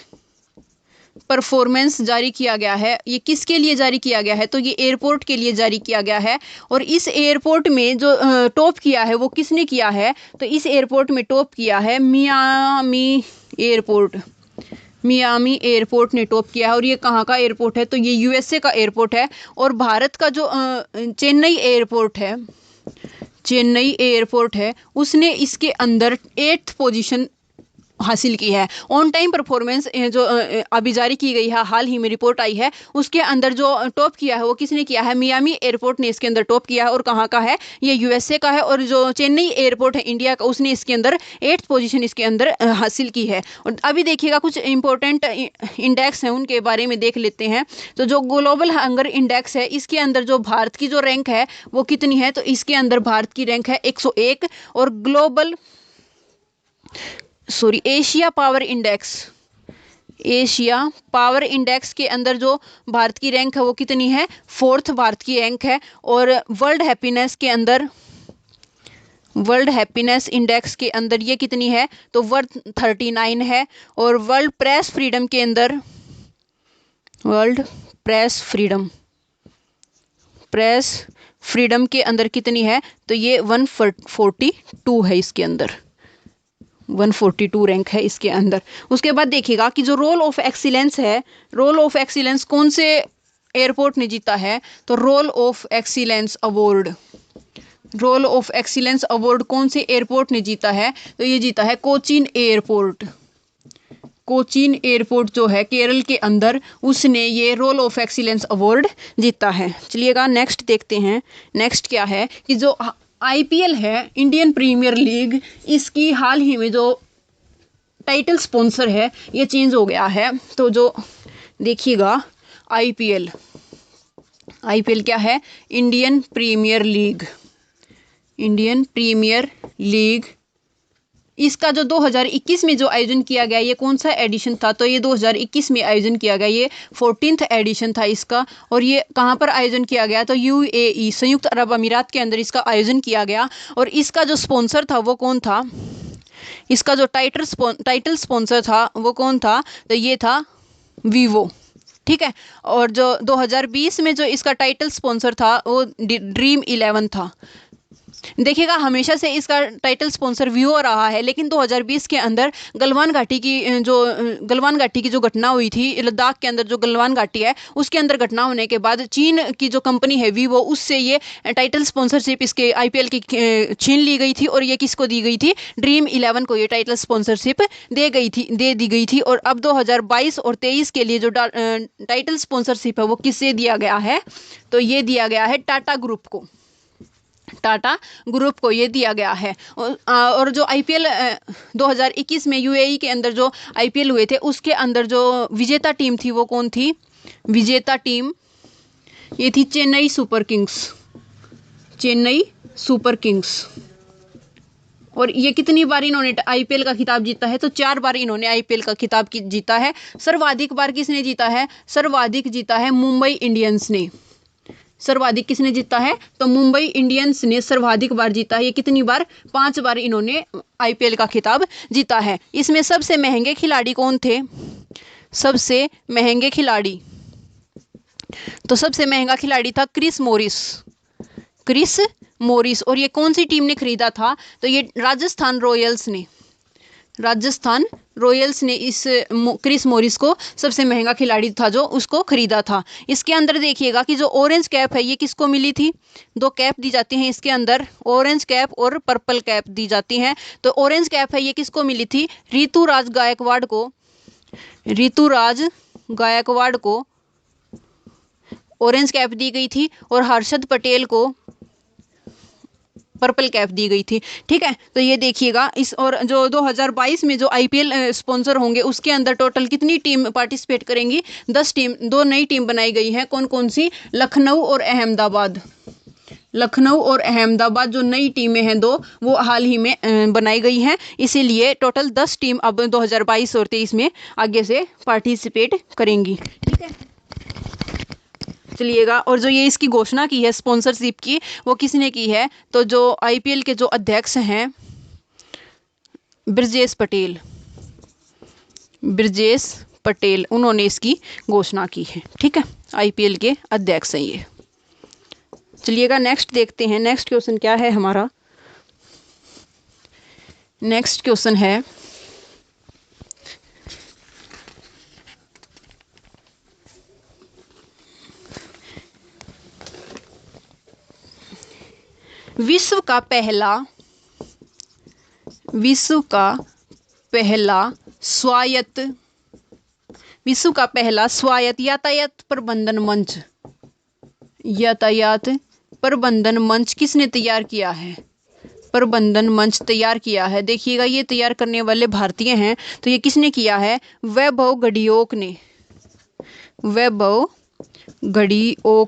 performance जारी किया गया है। ये किसके लिए जारी किया गया है, तो ये एयरपोर्ट के लिए जारी किया गया है। और इस एयरपोर्ट में जो टॉप किया है वो किसने किया है, तो इस एयरपोर्ट में टॉप किया है मियामी एयरपोर्ट, मियामी एयरपोर्ट ने टॉप किया है। और ये कहाँ का एयरपोर्ट है, तो ये USA का एयरपोर्ट है। और भारत का जो चेन्नई एयरपोर्ट है, चेन्नई एयरपोर्ट है, उसने इसके अंदर 8th पोजीशन हासिल की है। ऑन टाइम परफॉर्मेंस जो अभी जारी की गई है, हाल ही में रिपोर्ट आई है, उसके अंदर जो टॉप किया है वो किसने किया है, मियामी एयरपोर्ट ने इसके अंदर टॉप किया है। और कहाँ का है, ये USA का है। और जो चेन्नई एयरपोर्ट है इंडिया का, उसने इसके अंदर 8th पोजीशन इसके अंदर हासिल की है। और अभी देखिएगा कुछ इंपॉर्टेंट इंडेक्स हैं, उनके बारे में देख लेते हैं। तो जो ग्लोबल हंगर इंडेक्स है, इसके अंदर जो भारत की जो रैंक है वो कितनी है, तो इसके अंदर भारत की रैंक है 101। और Asia power index, Asia power index के अंदर जो भारत की रैंक है वो कितनी है, 4th भारत की रैंक है। और वर्ल्ड हैप्पीनेस इंडेक्स के अंदर ये कितनी है, तो 139 है। और वर्ल्ड प्रेस फ्रीडम के अंदर, वर्ल्ड प्रेस फ्रीडम के अंदर कितनी है, तो ये 142 है, इसके अंदर 142 रैंक है इसके अंदर। उसके बाद देखिएगा कि जो रोल ऑफ एक्सीलेंस है, रोल ऑफ एक्सीलेंस कौन से एयरपोर्ट ने जीता है, तो role of excellence award, role of excellence award कौन से एयरपोर्ट ने जीता है, तो ये जीता है कोचीन एयरपोर्ट। कोचीन एयरपोर्ट जो है केरल के अंदर, उसने ये रोल ऑफ एक्सीलेंस अवार्ड जीता है। चलिएगा नेक्स्ट देखते हैं। नेक्स्ट क्या है कि जो IPL है, इंडियन प्रीमियर लीग, इसकी हाल ही में जो टाइटल स्पॉन्सर है ये चेंज हो गया है। तो जो देखिएगा IPL क्या है, इंडियन प्रीमियर लीग, इसका जो 2021 में जो आयोजन किया गया, ये कौन सा एडिशन था, तो ये 2021 में आयोजन किया गया, ये 14th एडिशन था इसका। और ये कहाँ पर आयोजन किया गया, तो UAE, संयुक्त अरब अमीरात के अंदर इसका आयोजन किया गया। और इसका जो स्पॉन्सर था वो कौन था, इसका जो टाइटल स्पॉन्सर था वो कौन था, तो ये था वीवो। ठीक है। और जो 2020 में जो इसका टाइटल स्पॉन्सर था वो ड्रीम 11 था। देखिएगा हमेशा से इसका टाइटल स्पॉन्सर वीवो रहा है, लेकिन 2020 के अंदर गलवान घाटी की जो घटना हुई थी लद्दाख के अंदर, जो गलवान घाटी है उसके अंदर घटना होने के बाद चीन की जो कंपनी है वीवो, उससे ये टाइटल स्पॉन्सरशिप इसके आईपीएल की छीन ली गई थी। और ये किसको दी गई थी, ड्रीम 11 को ये टाइटल स्पॉन्सरशिप दे दी गई थी। और अब 2022 और 23 के लिए जो टाइटल स्पॉन्सरशिप है वो किससे दिया गया है, तो ये दिया गया है टाटा ग्रुप को। टाटा ग्रुप को ये दिया गया है। और जो आईपीएल 2021 में यूएई के अंदर जो आईपीएल हुए थे उसके अंदर जो विजेता टीम थी वो कौन थी, विजेता टीम ये थी चेन्नई सुपर किंग्स। और ये कितनी बार इन्होंने आईपीएल का खिताब जीता है, तो 4 बार इन्होंने आईपीएल का खिताब जीता है। सर्वाधिक बार किसने जीता है, सर्वाधिक जीता है मुंबई इंडियंस ने। सर्वाधिक किसने जीता है, तो मुंबई इंडियंस ने सर्वाधिक बार जीता है। ये कितनी बार, 5 बार इन्होंने आईपीएल का खिताब जीता है। इसमें सबसे महंगे खिलाड़ी कौन थे, सबसे महंगे खिलाड़ी, तो सबसे महंगा खिलाड़ी था क्रिस मोरिस। और ये कौन सी टीम ने खरीदा था, तो ये राजस्थान रॉयल्स ने इस क्रिस मोरिस को सबसे महंगा खिलाड़ी था जो उसको खरीदा था। इसके अंदर देखिएगा कि जो ऑरेंज कैप है ये किसको मिली थी, 2 कैप दी जाती हैं इसके अंदर, ऑरेंज कैप और पर्पल कैप दी जाती हैं। तो ऑरेंज कैप है ये किसको मिली थी, ऋतुराज गायकवाड़ को ऑरेंज कैप दी गई थी और हर्षद पटेल को पर्पल कैप दी गई थी। ठीक है। तो ये देखिएगा इस, और जो 2022 में जो आईपीएल स्पॉन्सर होंगे उसके अंदर टोटल कितनी टीम पार्टिसिपेट करेंगी, 10 टीम, 2 नई टीम बनाई गई हैं। कौन कौन सी, लखनऊ और अहमदाबाद जो नई टीमें हैं 2 वो हाल ही में बनाई गई हैं। इसीलिए टोटल 10 टीम अब 2022 और 23 में आगे से पार्टिसिपेट करेंगी। ठीक है, चलिएगा। और जो ये इसकी घोषणा की है स्पॉन्सरशिप की वो किसने की है, तो जो आईपीएल के जो अध्यक्ष हैं ब्रजेश पटेल उन्होंने इसकी घोषणा की है। ठीक है, आईपीएल के अध्यक्ष हैं ये। चलिएगा नेक्स्ट देखते हैं, नेक्स्ट क्वेश्चन क्या है हमारा। नेक्स्ट क्वेश्चन है विश्व का पहला स्वायत्त यातायात प्रबंधन मंच किसने तैयार किया है, प्रबंधन मंच तैयार किया है। देखिएगा ये तैयार करने वाले भारतीय हैं, तो ये किसने किया है, वैभव घड़ियोक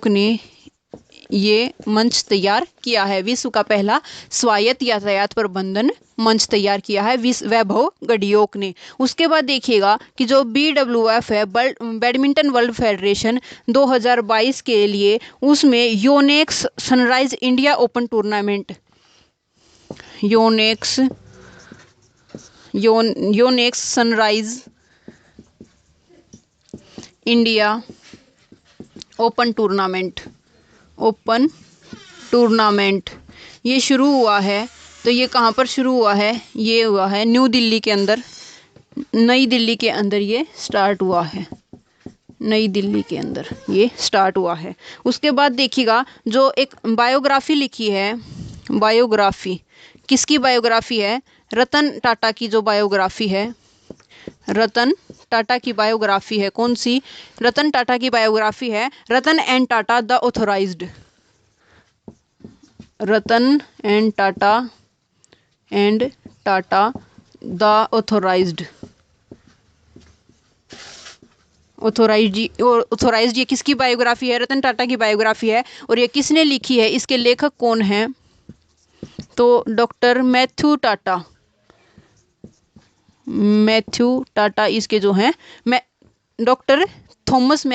ने ये मंच तैयार किया है। विश्व का पहला स्वायत्त यातायात प्रबंधन मंच तैयार किया है वैभव घड़ियोक ने। उसके बाद देखिएगा कि जो BWF है बैडमिंटन वर्ल्ड फेडरेशन 2022 के लिए, उसमें Yonex sunrise India open tournament, Yonex sunrise India open tournament ये शुरू हुआ है। तो ये कहाँ पर शुरू हुआ है, ये हुआ है नई दिल्ली के अंदर ये स्टार्ट हुआ है, नई दिल्ली के अंदर ये स्टार्ट हुआ है। उसके बाद देखिएगा जो एक बायोग्राफी लिखी है, बायोग्राफी किसकी बायोग्राफी है, रतन टाटा की जो बायोग्राफी है, रतन टाटा की बायोग्राफी है। कौन सी, रतन टाटा की बायोग्राफी है Ratan and Tata the authorized, Ratan and Tata the authorized ये किसकी बायोग्राफी है, रतन टाटा की बायोग्राफी है। और ये किसने लिखी है, इसके लेखक कौन हैं, तो डॉक्टर मैथ्यू टाटा इसके जो हैं, डॉक्टर थॉमस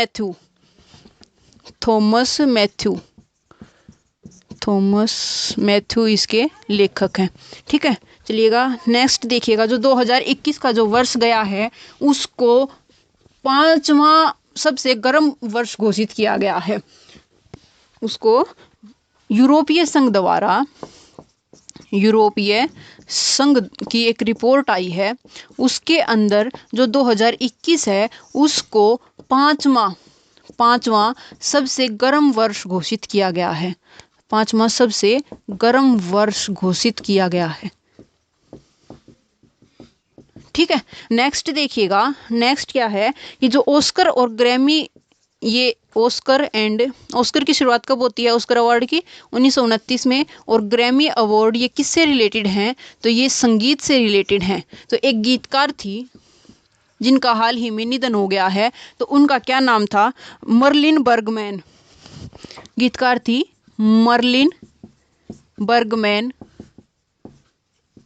मैथ्यू इसके लेखक हैं। ठीक है, चलिएगा नेक्स्ट देखिएगा, जो 2021 का जो वर्ष गया है उसको 5वां सबसे गर्म वर्ष घोषित किया गया है। उसको यूरोपीय संघ की एक रिपोर्ट आई है, उसके अंदर जो 2021 है उसको पांचवा सबसे गर्म वर्ष घोषित किया गया है। 5वां सबसे गर्म वर्ष घोषित किया गया है। ठीक है, नेक्स्ट देखिएगा, नेक्स्ट क्या है कि जो ऑस्कर और ग्रैमी, ये ऑस्कर की शुरुआत कब होती है ऑस्कर अवार्ड की? 1929 में। और ग्रैमी अवार्ड ये किससे रिलेटेड हैं? तो ये संगीत से रिलेटेड हैं। तो एक गीतकार थी जिनका हाल ही में निधन हो गया है, तो उनका क्या नाम था? Marilyn Bergman. गीतकार थी मर्लिन बर्गमैन,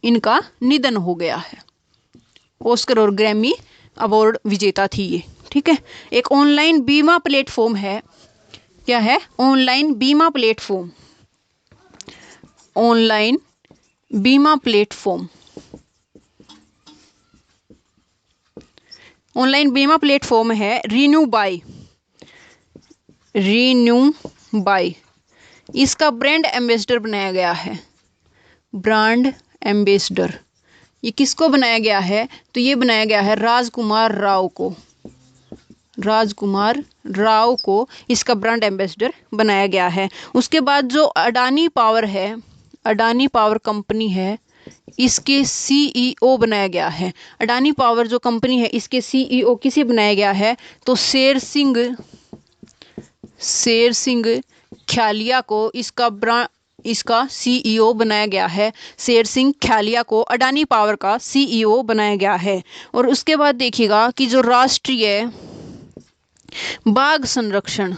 इनका निधन हो गया है। ऑस्कर और ग्रैमी अवार्ड विजेता थी ये। ठीक है, एक ऑनलाइन बीमा प्लेटफॉर्म है। क्या है? ऑनलाइन बीमा प्लेटफॉर्म। ऑनलाइन बीमा प्लेटफॉर्म। ऑनलाइन बीमा प्लेटफॉर्म है रीन्यू बाय। इसका ब्रांड एम्बेसडर बनाया गया है। ब्रांड एम्बेसडर ये किसको बनाया गया है? तो ये बनाया गया है राजकुमार राव को इसका ब्रांड एम्बेसडर बनाया गया है। उसके बाद जो अडानी पावर कंपनी है, इसके सीईओ बनाया गया है। अडानी पावर जो कंपनी है, इसके सीईओ किसे बनाया गया है? तो शेर सिंह ख्यालिया को इसका सीईओ बनाया गया है। शेर सिंह ख्यालिया को अडानी पावर का सीईओ बनाया गया है। और उसके बाद देखिएगा कि जो राष्ट्रीय बाघ संरक्षण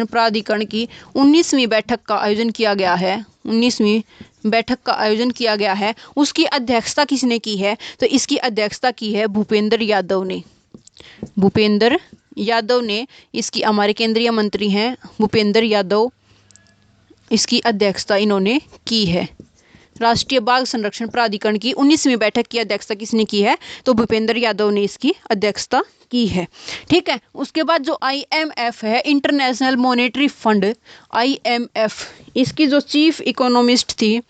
प्राधिकरण की 19वीं बैठक का आयोजन किया गया है। 19वीं बैठक का आयोजन किया गया है। उसकी अध्यक्षता किसने की है? तो इसकी अध्यक्षता की है भूपेंद्र यादव ने। इसकी हमारे केंद्रीय मंत्री हैं भूपेंद्र यादव, इसकी अध्यक्षता इन्होंने की है। राष्ट्रीय बाघ संरक्षण प्राधिकरण की 19वीं बैठक की अध्यक्षता किसने की है? तो भूपेंद्र यादव ने इसकी अध्यक्षता की है। ठीक है, उसके बाद जो IMF है, इंटरनेशनल मॉनेटरी फंड, IMF, इसकी जो चीफ इकोनॉमिस्ट थी,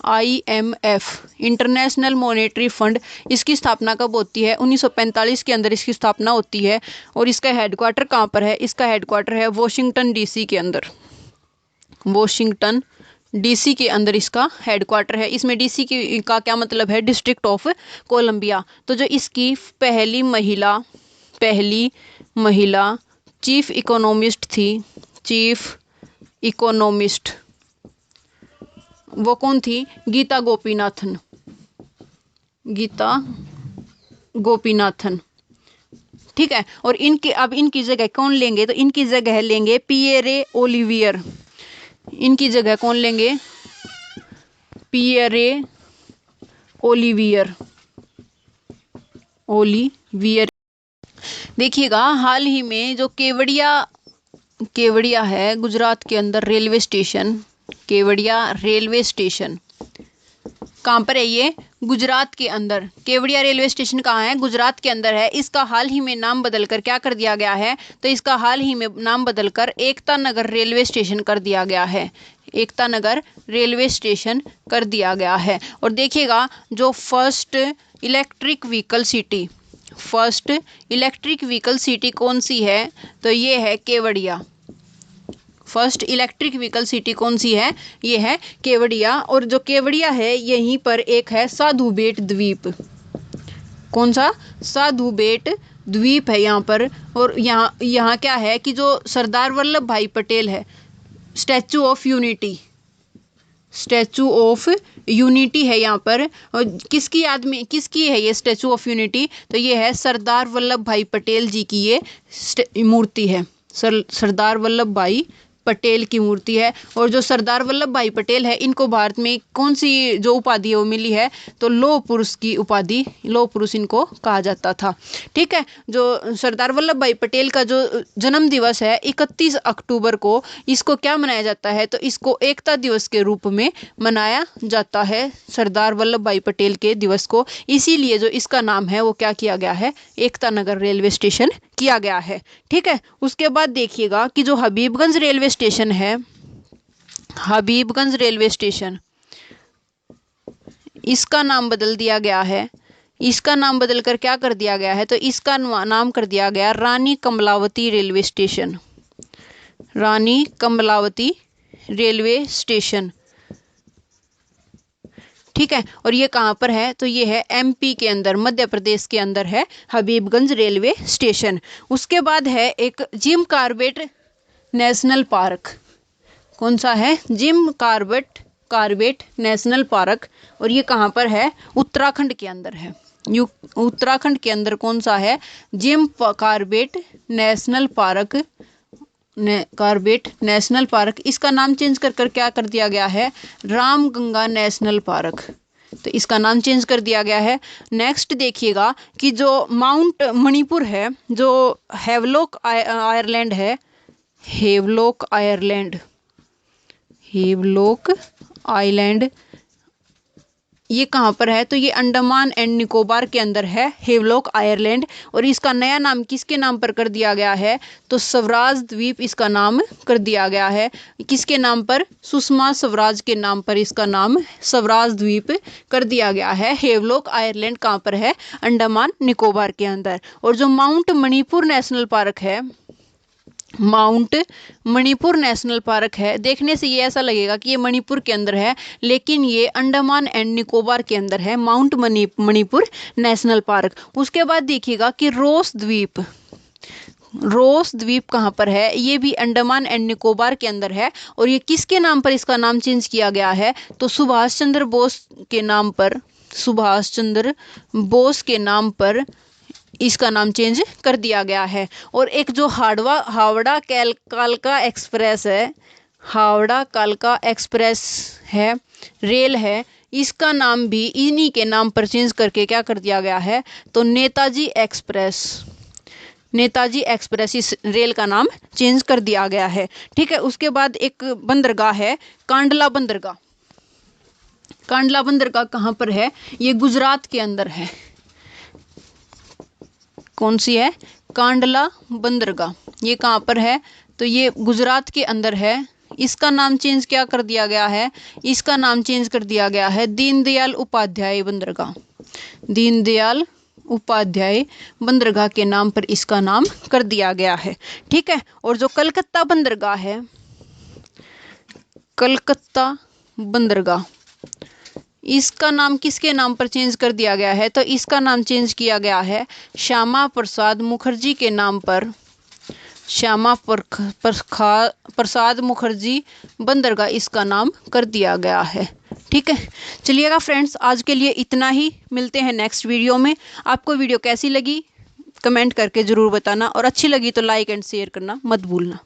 IMF इंटरनेशनल मॉनेटरी फंड, इसकी स्थापना कब होती है? 1945 के अंदर इसकी स्थापना होती है। और इसका हेडक्वार्टर कहाँ पर है? इसका हेडक्वार्टर है वॉशिंगटन DC के अंदर। वॉशिंगटन DC के अंदर इसका हेडक्वार्टर है। इसमें DC का क्या मतलब है? District of Columbia. तो जो इसकी पहली महिला चीफ इकोनॉमिस्ट थी, चीफ इकोनॉमिस्ट, वो कौन थी? गीता गोपीनाथन। ठीक है, और इनकी जगह कौन लेंगे? तो इनकी जगह लेंगे पियरे ओलिवियर। इनकी जगह कौन लेंगे? Pierre Olivier. देखिएगा, हाल ही में जो केवड़िया है गुजरात के अंदर railway station, Kevadia railway station कहाँ पर है? ये गुजरात के अंदर। केवड़िया रेलवे स्टेशन कहाँ है? गुजरात के अंदर है। इसका हाल ही में नाम बदलकर क्या कर दिया गया है? तो इसका हाल ही में नाम बदलकर एकता नगर रेलवे स्टेशन कर दिया गया है। एकता नगर रेलवे स्टेशन कर दिया गया है। और देखिएगा, जो फर्स्ट इलेक्ट्रिक व्हीकल सिटी कौन सी है? तो ये है Kevadia. First electric vehicle city कौन सी है? ये है केवड़िया। और जो केवड़िया है, यहीं पर एक है साधु बेट द्वीप। कौन सा? साधु बेट द्वीप है यहाँ पर। और यहाँ क्या है कि जो सरदार वल्लभ भाई पटेल है, स्टैचू ऑफ यूनिटी है यहाँ पर। और किसकी याद में, किसकी है ये स्टैचू ऑफ यूनिटी? तो ये है सरदार वल्लभ भाई पटेल जी की ये मूर्ति है। सरदार वल्लभ भाई पटेल की मूर्ति है। और जो सरदार वल्लभ भाई पटेल है, इनको भारत में कौन सी जो उपाधि है वो मिली है, तो लौह पुरुष की उपाधि, लौह पुरुष इनको कहा जाता था। ठीक है, जो सरदार वल्लभ भाई पटेल का जो जन्म दिवस है 31 अक्टूबर को, इसको क्या मनाया जाता है, तो इसको एकता दिवस के रूप में मनाया जाता है, सरदार वल्लभ भाई पटेल के दिवस को। इसीलिए जो इसका नाम है वो क्या किया गया है, एकता नगर रेलवे स्टेशन किया गया है। ठीक है, उसके बाद देखिएगा कि जो हबीबगंज रेलवे स्टेशन है, हबीबगंज रेलवे स्टेशन, इसका नाम बदल दिया गया है। इसका नाम बदलकर क्या कर दिया गया है, तो इसका नाम कर दिया गया रानी कमलावती रेलवे स्टेशन, रानी कमलावती रेलवे स्टेशन। ठीक है, और ये कहाँ पर है, तो ये है एमपी के अंदर, मध्य प्रदेश के अंदर है हबीबगंज रेलवे स्टेशन। उसके बाद है एक जिम कॉर्बेट नेशनल पार्क। कौन सा है, जिम कॉर्बेट नेशनल पार्क, और ये कहाँ पर है, उत्तराखंड के अंदर है। उत्तराखंड के अंदर कौन सा है, Jim Corbett national park, Corbett national park. इसका नाम चेंज कर क्या कर दिया गया है, रामगंगा नेशनल पार्क, तो इसका नाम चेंज कर दिया गया है। नेक्स्ट देखिएगा कि जो माउंट मणिपुर है, जो हेवलॉक आइलैंड है, हेवलॉक आइलैंड, ये कहाँ पर है, तो ये अंडमान एंड निकोबार के अंदर है हेवलॉक आइलैंड। और इसका नया नाम किसके नाम पर कर दिया गया है, तो स्वराज द्वीप इसका नाम कर दिया गया है। किसके नाम पर, सुषमा स्वराज के नाम पर इसका नाम स्वराज द्वीप कर दिया गया है। हेवलॉक आइलैंड कहाँ पर है, अंडमान निकोबार के अंदर। और जो माउंट मणिपुर नेशनल पार्क है, माउंट मणिपुर नेशनल पार्क है, देखने से ये ऐसा लगेगा कि ये मणिपुर के अंदर है, लेकिन ये अंडमान एंड निकोबार के अंदर है, माउंट मणिपुर नेशनल पार्क। उसके बाद देखिएगा कि रोस द्वीप कहाँ पर है, ये भी अंडमान एंड निकोबार के अंदर है। और ये किसके नाम पर इसका नाम चेंज किया गया है, तो सुभाष चंद्र बोस के नाम पर, सुभाष चंद्र बोस के नाम पर इसका नाम चेंज कर दिया गया है। और एक जो हावड़ा कालका एक्सप्रेस है, हावड़ा कालका एक्सप्रेस है, रेल है, इसका नाम भी इन्हीं के नाम पर चेंज करके क्या कर दिया गया है, तो नेताजी एक्सप्रेस इस रेल का नाम चेंज कर दिया गया है। ठीक है, उसके बाद एक बंदरगाह है, कांडला बंदरगाह। कांडला बंदरगाह कहाँ पर है, ये गुजरात के अंदर है। कौन सी है, कांडला बंदरगाह, ये कहाँ पर है, तो ये गुजरात के अंदर है। इसका नाम चेंज क्या कर दिया गया है, इसका नाम चेंज कर दिया गया है दीनदयाल उपाध्याय बंदरगाह, दीनदयाल उपाध्याय बंदरगाह के नाम पर इसका नाम कर दिया गया है। ठीक है, और जो कलकत्ता बंदरगाह है, कलकत्ता बंदरगाह, इसका नाम किसके नाम पर चेंज कर दिया गया है, तो इसका नाम चेंज किया गया है श्यामा प्रसाद मुखर्जी के नाम पर, श्यामा प्रसाद मुखर्जी बंदरगाह इसका नाम कर दिया गया है। ठीक है, चलिएगा फ्रेंड्स, आज के लिए इतना ही, मिलते हैं नेक्स्ट वीडियो में। आपको वीडियो कैसी लगी कमेंट करके ज़रूर बताना, और अच्छी लगी तो लाइक एंड शेयर करना मत भूलना।